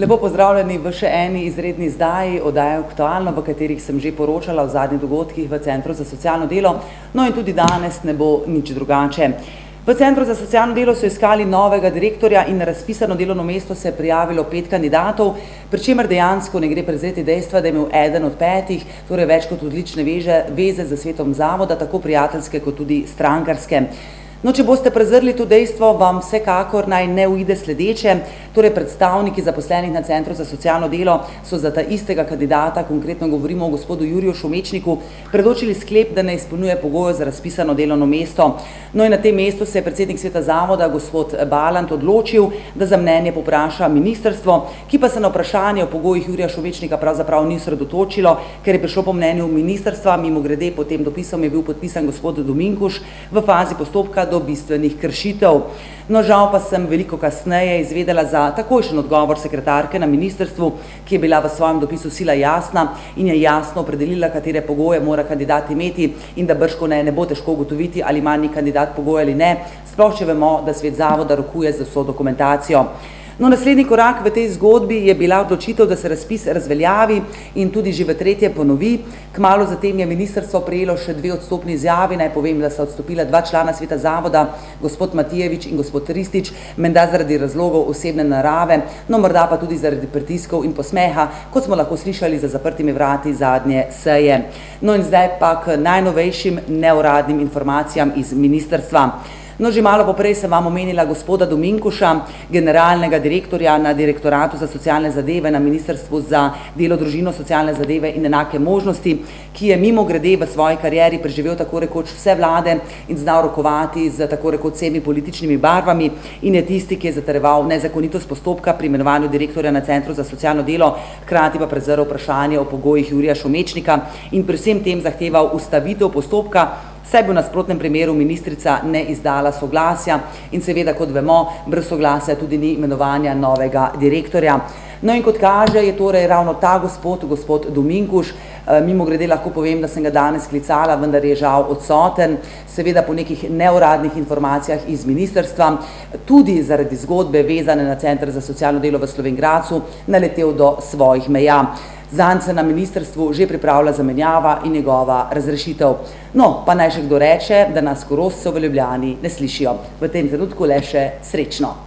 Lepo pozdravljeni v še eni izredni izdaji oddaje Aktualno, v katerih sem že poročala o zadnjih dogodkih v Centru za socialno delo, no in tudi danes ne bo nič drugače. V Centru za socialno delo so iskali novega direktorja in na razpisano delovno mesto se je prijavilo 5 kandidatov, pri čemer dejansko ne gre prezreti dejstva, da je imel eden od 5, torej več kot odlične veze z svetom zavoda, tako prijateljske kot tudi strankarske. No, če boste prezrli to dejstvo, vam vsekakor naj ne uide sledeče, torej predstavniki zaposlenih na Centru za socialno delo so za ta istega kandidata, konkretno govorimo o gospodu Juriju Šumečniku, predočili sklep, da ne izpolnjuje pogojev za razpisano delovno mesto. No in na tem mestu se je predsednik sveta zavoda, gospod Balant, odločil, da za mnenje popraša ministrstvo, ki pa se na vprašanje o pogojih Jurija Šumečnika pravzaprav ni osredotočilo, ker je prišlo po mnenju ministrstva, mimogrede pod tem dopisom je bil podpisan gospod Dominkuš, v fazi postopka do bistvenih kršitev. No, žal pa sem veliko kasneje izvedela za takojšen odgovor sekretarke na ministrstvu, ki je bila v svojem dopisu sila jasna in je jasno opredelila, katere pogoje mora kandidat imeti in da bržkone ne bo težko ugotoviti, ali ima nek kandidat pogoje ali ne, sploh če vemo, da svet zavoda rokuje z vso dokumentacijo. No, naslednji korak v tej zgodbi je bila odločitev, da se razpis razveljavi in tudi že v tretje ponovi. Kmalu zatem je ministrstvo prejelo še 2 odstopni izjavi, naj povem, da sta odstopila 2 člana sveta zavoda, gospod Matijevič in gospod Ristič, menda zaradi razlogov osebne narave, no morda pa tudi zaradi pritiskov in posmeha, kot smo lahko slišali za zaprtimi vrati zadnje seje. No in zdaj pa k najnovejšim neuradnim informacijam iz ministrstva. No, že malo poprej sem vam omenila gospoda Dominkuša, generalnega direktorja na Direktoratu za socialne zadeve na Ministrstvu za delo, družino, socialne zadeve in enake možnosti, ki je mimogrede v svoji karieri preživel tako rekoč vse vlade in znal rokovati z tako rekoč vsemi političnimi barvami in je tisti, ki je zatrjeval nezakonitost postopka pri imenovanju direktorja na Centru za socialno delo, hkrati pa prezrl vprašanje o pogojih Jurija Šumečnika in pri vsem tem zahteval ustavitev postopka, saj bi v nasprotnem primeru ministrica ne izdala soglasja in seveda, kot vemo, brez soglasja tudi ni imenovanja novega direktorja. No in kot kaže, je torej ravno ta gospod Dominkuš, mimogrede lahko povem, da sem ga danes klicala, vendar je žal odsoten, seveda po nekih neuradnih informacijah iz ministrstva, tudi zaradi zgodbe vezane na Center za socialno delo v Slovenj Gradcu, naletel do svojih meja. Zanj se na ministrstvu že pripravlja zamenjava in njegova razrešitev. No, pa naj še kdo reče, da nas Korošcev v Ljubljani ne slišijo. V tem trenutku le še srečno.